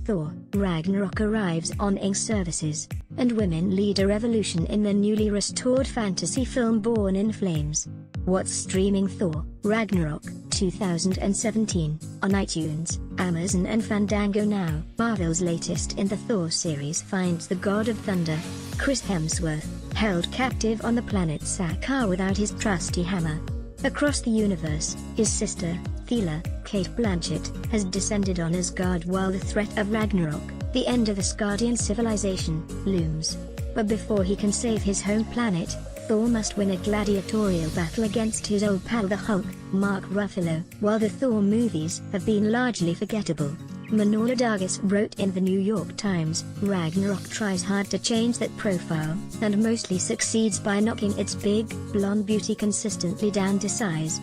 Thor Ragnarok arrives on Ing services, and women lead a revolution in the newly restored fantasy film Born in Flames. What's streaming? Thor Ragnarok 2017 on iTunes, Amazon and Fandango now. Marvel's latest in the Thor series finds the God of Thunder, Chris Hemsworth, held captive on the planet Sakaar without his trusty hammer. Across the universe, his sister, Thela, Kate Blanchett, has descended on Asgard while the threat of Ragnarok, the end of Asgardian civilization, looms. But before he can save his home planet, Thor must win a gladiatorial battle against his old pal the Hulk, Mark Ruffalo. While the Thor movies have been largely forgettable, Manohla Dargis wrote in the New York Times, Ragnarok tries hard to change that profile, and mostly succeeds by knocking its big, blonde beauty consistently down to size.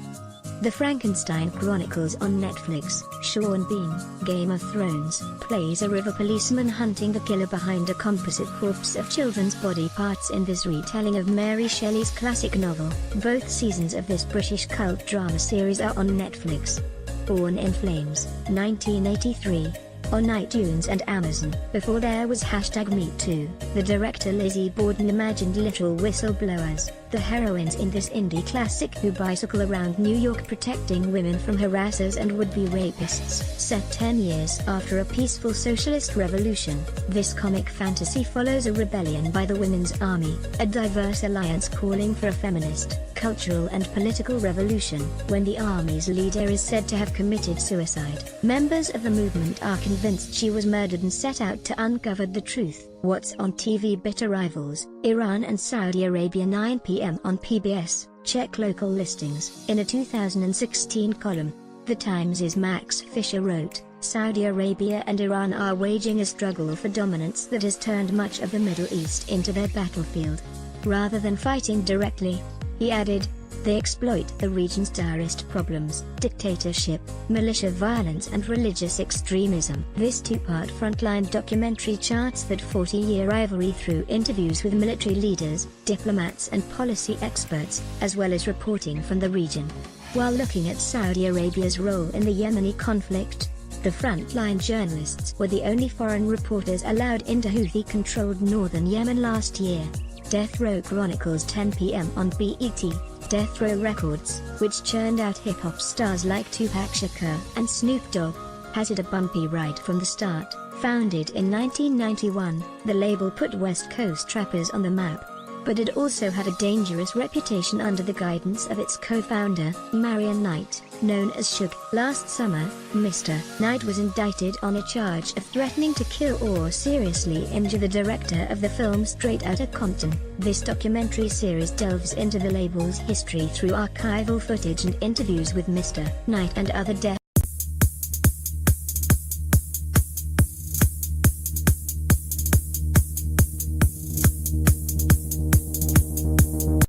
The Frankenstein Chronicles on Netflix. Sean Bean, Game of Thrones, plays a river policeman hunting the killer behind a composite corpse of children's body parts in this retelling of Mary Shelley's classic novel. Both seasons of this British cult drama series are on Netflix. Born in Flames, 1983. On iTunes and Amazon. Before there was #MeToo, the director Lizzie Borden imagined literal whistleblowers, the heroines in this indie classic who bicycle around New York protecting women from harassers and would-be rapists. Set 10 years after a peaceful socialist revolution, this comic fantasy follows a rebellion by the Women's Army, a diverse alliance calling for a feminist, cultural and political revolution, when the army's leader is said to have committed suicide. Members of the movement are convinced she was murdered and set out to uncover the truth. What's on TV? Bitter rivals, Iran and Saudi Arabia. 9 p.m. on PBS. Check local listings. In a 2016 column, The Times' Max Fisher wrote, Saudi Arabia and Iran are waging a struggle for dominance that has turned much of the Middle East into their battlefield. Rather than fighting directly, he added, they exploit the region's direst problems: dictatorship, militia violence and religious extremism. This two-part frontline documentary charts that 40-year rivalry through interviews with military leaders, diplomats and policy experts, as well as reporting from the region. While looking at Saudi Arabia's role in the Yemeni conflict, the frontline journalists were the only foreign reporters allowed into Houthi-controlled northern Yemen last year. Death Row Chronicles. 10 p.m. on BET. Death Row Records, which churned out hip-hop stars like Tupac Shakur and Snoop Dogg, has had a bumpy ride from the start. Founded in 1991, the label put West Coast rappers on the map, but it also had a dangerous reputation under the guidance of its co-founder, Marion Knight, known as Suge. Last summer, Mr. Knight was indicted on a charge of threatening to kill or seriously injure the director of the film Straight Outta Compton. This documentary series delves into the label's history through archival footage and interviews with Mr. Knight and other death